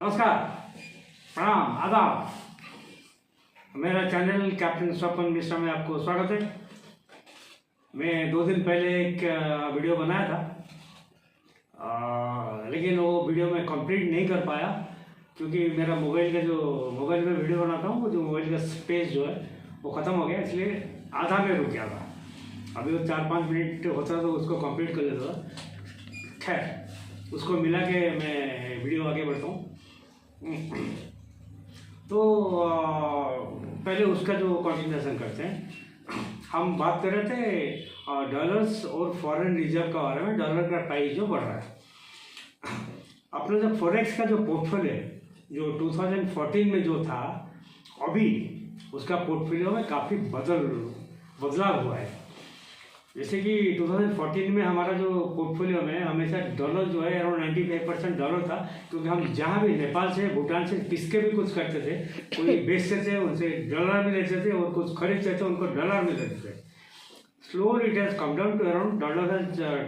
नमस्कार, प्रणाम, आदाब। मेरा चैनल कैप्टन स्वपन मिश्रा में आपको स्वागत है। मैं 2 दिन पहले एक वीडियो बनाया था, लेकिन वो वीडियो मैं कंप्लीट नहीं कर पाया क्योंकि मेरा मोबाइल में वीडियो बनाता हूँ, वो जो मोबाइल का स्पेस जो है वो ख़त्म हो गया, इसलिए आधा में रुक गया था। अभी वो 4-5 मिनट होता तो उसको कंप्लीट कर लेता था। खैर, उसको मिला के मैं वीडियो आगे बढ़ता हूँ। तो पहले उसका जो कंटिन्यूएशन करते हैं। हम बात कर रहे थे डॉलर्स और फॉरेन रिजर्व का बारे में। डॉलर का प्राइस जो बढ़ रहा है, अपना जो फॉरेक्स का जो पोर्टफोलियो है, जो 2014 में जो था, अभी उसका पोर्टफोलियो में काफ़ी बदलाव हुआ है। जैसे कि 2014 में हमारा जो पोर्टफोलियो में हमेशा डॉलर जो है अराउंड 95% डॉलर था, क्योंकि हम जहाँ भी नेपाल से भूटान से किसके भी कुछ करते थे, कोई बेचते थे उनसे डॉलर में लेते थे और कुछ खरीदते थे उनको डॉलर में देते थे। Slowly it has come down to around dollar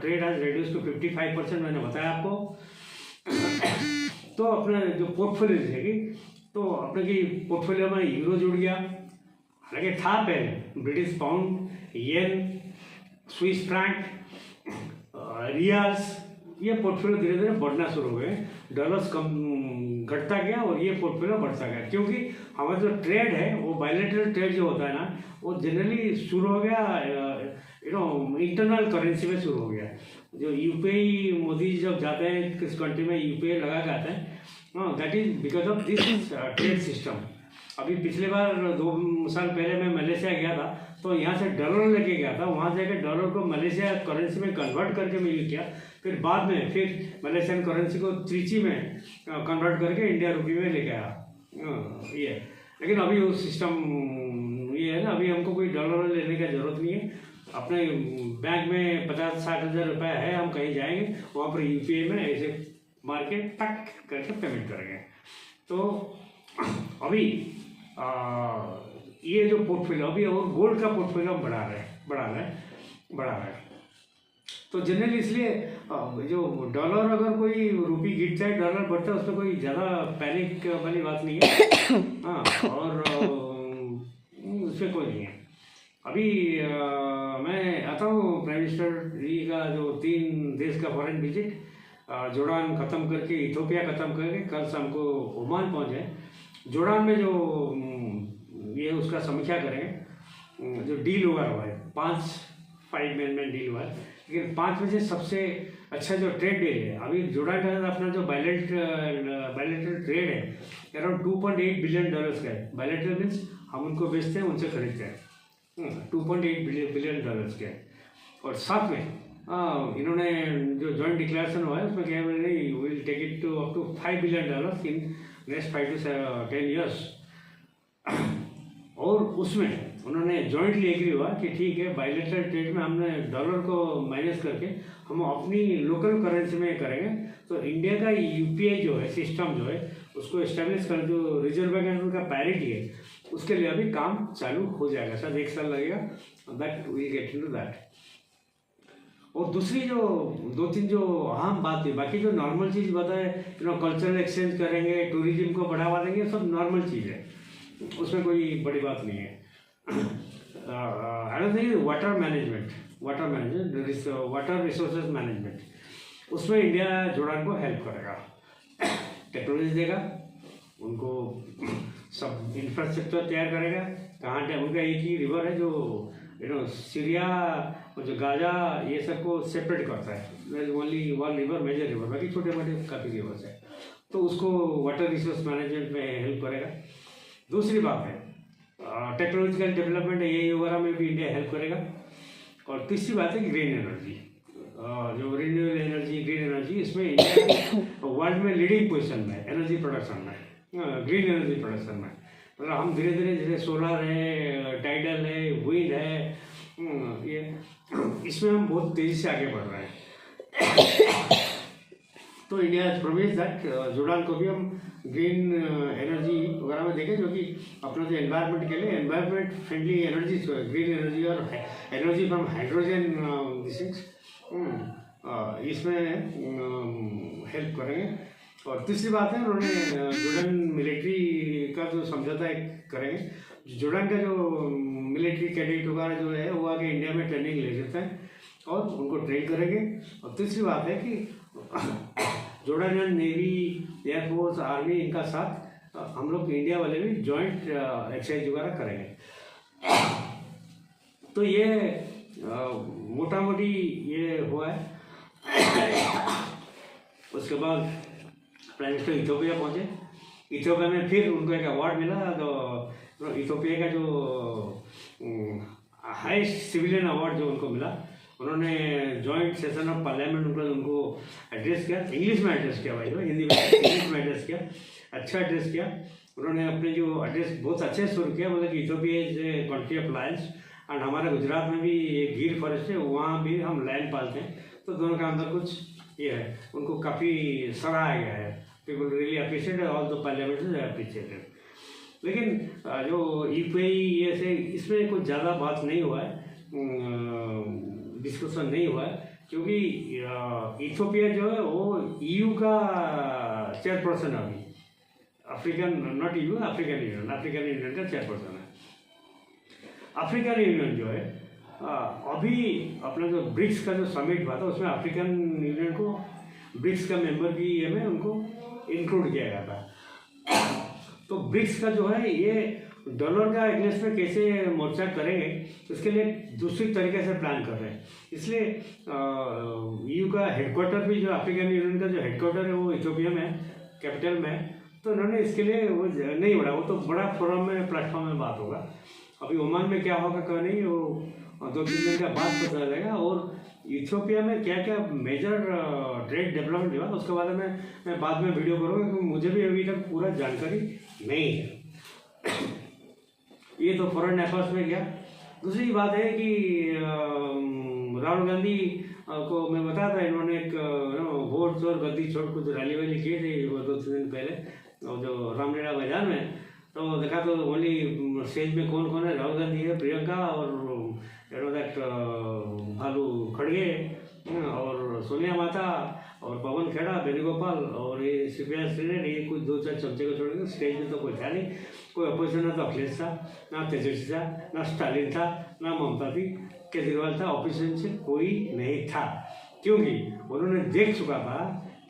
trade has reduce to 55%, मैंने बताया आपको। तो अपने जो पोर्टफोलियो देगी, तो अपने की पोर्टफोलियो में यूरो जुड़ गया, हालांकि था पहले ब्रिटिश पाउंड, येन, स्विस फ्रैंक, रियाल्स, ये पोर्टफोलियो धीरे धीरे बढ़ना शुरू हो गए। डॉलर्स कम घटता गया और ये पोर्टफोलियो बढ़ता गया, क्योंकि हमारा जो ट्रेड है वो बायलैटरल ट्रेड जो होता है ना, वो जनरली शुरू हो गया इंटरनल करेंसी में शुरू हो गया। जो यूपीआई मोदी जब जाते हैं किस कंट्री में यूपीआई लगा के आते हैं, that is because of this trade system. अभी पिछले बार 2 साल पहले मैं मलेशिया गया था, तो यहाँ से डॉलर लेके गया था, वहाँ जाकर डॉलर को मलेशिया करेंसी में कन्वर्ट करके मैं यूज किया। फिर बाद में मलेशियन करेंसी को त्रिची में कन्वर्ट करके इंडिया रुपये में लेके आया। ये लेकिन अभी वो सिस्टम ये है ना, अभी हमको कोई डॉलर लेने की ज़रूरत नहीं है। अपने बैंक में 50-60 हज़ार रुपये है, हम कहीं जाएंगे वहाँ पर यूपीआई में ऐसे मार के टक करके पेमेंट करेंगे। तो अभी ये जो पोर्टफोलियो अभी और गोल्ड का पोर्टफोलियो हम बढ़ा रहे हैं। तो जनरली इसलिए जो डॉलर, अगर कोई रुपये गिरता है डॉलर बढ़ता है, उसमें कोई ज़्यादा पैनिक वाली बात नहीं है। हाँ, और उसमें कोई नहीं है। अभी मैं आता हूँ प्राइम मिनिस्टर जी का जो 3 देश का फॉरेन विजिट, जोर्डान ख़त्म करके, इथियोपिया ख़त्म करके कल शाम को ओमान पहुँचे। जोर्डान में जो ये उसका समीक्षा करें, जो डील हुआ है 5 में डील हुआ है, लेकिन 5 में से सबसे अच्छा जो ट्रेड डील है अभी जोर्डान का अपना जो बायलैटरल ट्रेड है अराउंड $2.8 बिलियन का है। बायलैटरल मीन्स हम उनको बेचते हैं, उनसे खरीदते हैं। 2.8 बिलियन के। और साथ में इन्होंने जो जॉइंट डिक्लेरेशन हुआ है उसमें क्या बोल रही, will take it to up to $5 billion in next 5 to 10 years. और उसमें उन्होंने जॉइंटली एग्री हुआ कि ठीक है, बायलैटरल ट्रेड में हमने डॉलर को माइनस करके हम अपनी लोकल करेंसी में करेंगे। तो इंडिया का यूपीआई जो है सिस्टम जो है उसको इस्टेब्लिश कर, जो रिजर्व बैंक है उनका पैरिटी है, उसके लिए अभी काम चालू हो जाएगा। शायद 1 साल लगेगा, that will get into that. और दूसरी जो 2-3 जो अहम बात है, बाकी जो नॉर्मल चीज़ बताए, कल्चरल एक्सचेंज करेंगे, टूरिज्म को बढ़ावा देंगे, सब नॉर्मल चीज़ है, उसमें कोई बड़ी बात नहीं है। Water management, water resources management, उसमें इंडिया जोर्डान को हेल्प करेगा, टेक्नोलॉजी देगा, उनको सब इंफ्रास्ट्रक्चर तैयार करेगा। कहाँ उनका एक ही रिवर है जो सीरिया और जो गाजा ये सब को सेपरेट करता है, ओनली 1 रिवर, मेजर रिवर, बाकी छोटे मोटे काफ़ी रिवर्स है, तो उसको वाटर रिसोर्स मैनेजमेंट में हेल्प करेगा। दूसरी बात है टेक्नोलॉजिकल डेवलपमेंट, ये वगैरह में भी इंडिया हेल्प करेगा। और तीसरी बात है ग्रीन एनर्जी, जो रिन्यूएबल एनर्जी, ग्रीन एनर्जी, इसमें इंडिया वर्ल्ड में लीडिंग पोजीशन में एनर्जी प्रोडक्शन में, ग्रीन एनर्जी प्रोडक्शन में। मतलब हम धीरे धीरे, जैसे सोलर है, टाइडल है, विंड है, ये इसमें हम बहुत तेज़ी से आगे बढ़ रहे हैं। तो India has promised that Jordan को भी हम ग्रीन एनर्जी वगैरह में देखें, जो कि अपना जो एनवायरनमेंट के लिए environment friendly energy, green energy और एनर्जी फ्रॉम हाइड्रोजन, इसमें हेल्प करेंगे। और तीसरी बात है, उन्होंने जोर्डन मिलिट्री का जो समझौता करेंगे। जोर्डन का जो मिलिट्री कैडेट वगैरह जो है वो आके इंडिया में ट्रेनिंग ले सकते हैं और उनको ट्रेन करेंगे। और तीसरी बात है कि जोर्डन नेवी, एयरफोर्स, आर्मी, इनका साथ हम लोग इंडिया वाले भी जॉइंट एक्सरसाइज वगैरह करेंगे। तो ये मोटा मोटी ये हुआ है। उसके बाद प्राइम मिनिस्टर इथियोपिया पहुँचे। इथियोपिया में फिर उनको एक अवार्ड मिला। तो इथियोपिया का जो हाईएस्ट सिविलियन अवार्ड जो उनको मिला, उन्होंने जॉइंट सेशन ऑफ पार्लियामेंट उनको एड्रेस किया, इंग्लिश में एड्रेस किया भाई, हिंदी में इंग्लिश में एड्रेस किया, अच्छा एड्रेस किया। उन्होंने अपने जो एड्रेस बहुत अच्छे से शुरू किया, बोले कि Ethiopia is a country of Lions and हमारे गुजरात में भी एक गिर फॉरेस्ट है, वहाँ भी हम लायन पालते हैं, तो दोनों का अंदर कुछ ये है। उनको काफ़ी सराहा गया है, people really appreciated, all the parliament appreciated. लेकिन जो यूपीआई ये से इसमें कुछ ज़्यादा बात नहीं हुआ है, डिस्कशन नहीं हुआ है, क्योंकि इथियोपिया जो है वो ईयू का चेयरपर्सन है अभी। African, not EU, African union का चेयरपर्सन है। अफ्रीकन यूनियन जो है अभी अपना जो ब्रिक्स का जो समिट हुआ था, उसमें अफ्रीकन यूनियन को ब्रिक्स का मेंबर भी ये में उनको इंक्लूड किया गया था। तो ब्रिक्स का जो है ये डॉलर का अगेंस्ट में कैसे मोर्चा करेंगे, उसके लिए दूसरी तरीके से प्लान कर रहे हैं। इसलिए ईयू का हेडक्वार्टर भी, जो अफ्रीकन यूनियन का जो हेडक्वार्टर है वो इथियोपिया में है, कैपिटल में है। तो उन्होंने इसके लिए वो नहीं बढ़ा, वो तो बड़ा फोरम में, प्लेटफॉर्म में बात होगा। अभी ओमान में क्या होगा क्या नहीं, वो 2-3 दिन का बाद पता चलेगा। और इथियोपिया में क्या क्या मेजर ट्रेड डेवलपमेंट हुआ, उसके बारे में मैं बाद में वीडियो करूँगा, क्योंकि मुझे भी अभी तक पूरा जानकारी नहीं है। ये तो फॉरेन अफेयर्स में गया। दूसरी बात है कि राहुल गांधी को मैं बताया था, इन्होंने एक वोट और गद्दी छोड़ कुछ रैली वैली किए थे वो 2-3 दिन पहले, और जो रामलीला मैदान में। तो देखा तो ओनली स्टेज में कौन कौन है, राहुल गांधी है, प्रियंका और दैट भालू खड़गे और सोनिया माता और पवन खेड़ा, वेणुगोपाल और ये शिवराज सिंह, ये कुछ 2-4 चमचे को छोड़ के स्टेज में तो कोई था नहीं। कोई अपोजिशन ना तो अखिलेश था, ना तेजस्वी था, ना स्टालिन था, ना ममता थी, केजरीवाल था। ऑपोजिशन से कोई नहीं था, क्योंकि उन्होंने देख चुका था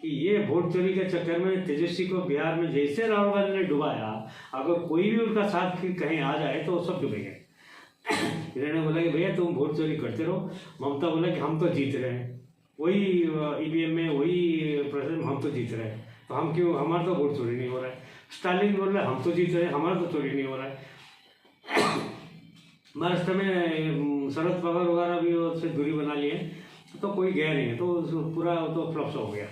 कि ये वोट चोरी के चक्कर में तेजस्वी को बिहार में जैसे राहुल गांधी ने डुबाया, अगर कोई भी उनका साथ फिर कहीं आ जाए तो वो सब डूबेंगे। इन्होंने बोला कि भैया तुम वोट चोरी करते रहो। ममता बोला कि हम तो जीत रहे हैं, वही ईवीएम में वही प्रेसिडेंट, हम तो जीत रहे हैं, तो हम क्यों, हमारा तो वोट चोरी नहीं हो रहा है। स्टालिन बोल रहा है हम तो जीत रहे हैं, हमारा तो चोरी नहीं हो रहा है। महाराष्ट्र में शरद पवार वगैरह भी उससे दूरी बना लिए, तो कोई गया नहीं है, तो पूरा तो फ्लॉप हो गया।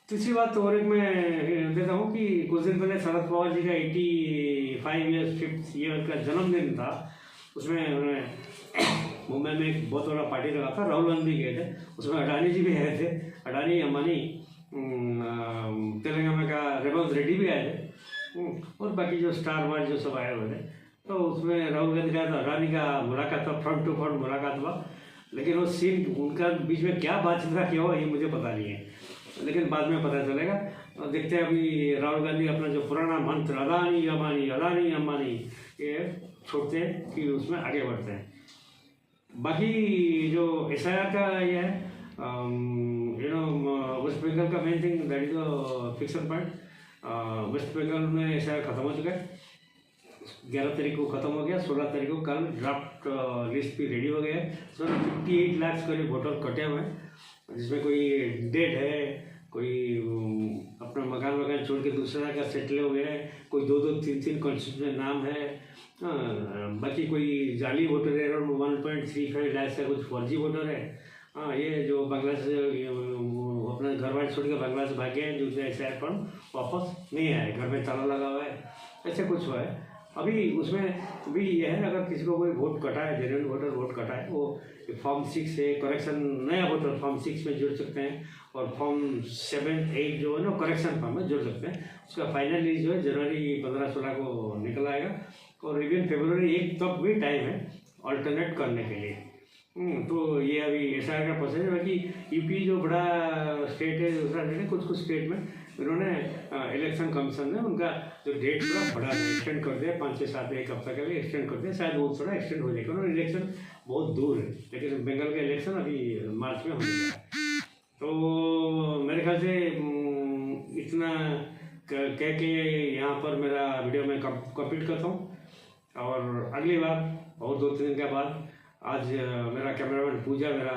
तीसरी बात और एक मैं देता हूँ कि कुछ दिन पहले शरद पवार जी का 85 ईयर्स 5th ईयर का जन्मदिन था। उसमें उन्होंने मुंबई में एक बहुत बड़ा पार्टी लगा था, राहुल गांधी गए थे, उसमें अडानी जी भी आए थे, अडानी, अंबानी, तेलंगाना का रेवंत रेड्डी भी आए थे, और बाकी जो स्टार वार जो सब आए हुए थे। तो उसमें राहुल गांधी का, अडानी का मुलाकात हुआ, फ्रंट टू फ्रंट मुलाकात हुआ। लेकिन वो सीन उनका बीच में क्या बातचीत का क्या हुआ ये मुझे पता नहीं है, लेकिन बाद में पता चलेगा। और देखते हैं अभी राहुल गांधी अपना जो पुराना मंत्र अडानी अंबानी, अडानी अंबानी, ये छोड़ते हैं कि उसमें आगे बढ़ते हैं। बाकी जो SIR का ये है, वेस्ट बंगाल का main thing that is a fiction point. West Bengal में SIR खत्म हो चुका है, 11 तारीख को खत्म हो गया, 16 तारीख को कल ड्राफ्ट लिस्ट भी रेडी हो गया है। सर 58 लाख करीब वोटर कटे हुए हैं, जिसमें कोई डेड है, कोई अपना मकान छोड़ के दूसरा का सेटल हो गया है, कोई 2-2, 3-3 कॉन्स्टिट्यूशन नाम है, बाकी कोई जाली वोटर है, अराउंड 1.35 लाख का कुछ फर्जी वोटर है। हाँ, ये जो बांग्लादेश अपना घर बार छोड़ के बांग्लादेश भागे हैं, जो SIR फॉर्म वापस नहीं आए, घर में ताला लगा हुआ है, ऐसे कुछ हुआ है। अभी उसमें भी यह है, अगर किसी को कोई वोट कटा है, जेन्युइन वोटर वोट कटा है, वो फॉर्म 6 से करेक्शन, नया वोटर फॉर्म 6 में जुड़ सकते हैं, और फॉर्म 7, 8 जो है ना करेक्शन फॉर्म में जुड़ सकते हैं। उसका फाइनल लिस्ट जो है जनवरी 15-16 को निकल आएगा, और इवन फरवरी 1 तक भी टाइम है अल्टरनेट करने के लिए। तो ये अभी SIR का प्रोसेस है। बाकी यूपी जो बड़ा स्टेट है, दूसरा स्टेट है, कुछ स्टेट में उन्होंने इलेक्शन कमीशन ने उनका जो डेट पूरा बढ़ा दिया, एक्सटेंड कर दिया, 5-6-7 एक हफ्ता के लिए एक्सटेंड कर दिया। शायद वो थोड़ा एक्सटेंड हो जाएगा। उन्होंने इलेक्शन बहुत दूर है, लेकिन बंगाल का इलेक्शन अभी मार्च में होने जा रहा है। तो मेरे ख्याल से इतना कह के यहाँ पर मेरा वीडियो में कंप्लीट करता हूँ। और अगली बार और 2-3 दिन के बाद, आज मेरा कैमरामैन पूजा मेरा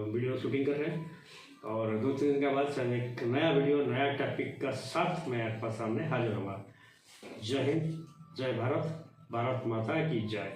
वीडियो शूटिंग कर रहे हैं, और 2-3 दिन के बाद शायद एक नया वीडियो नया टॉपिक का साथ मैं आपके सामने हाजिर होगा। जय हिंद, जय भारत, भारत माता की जय।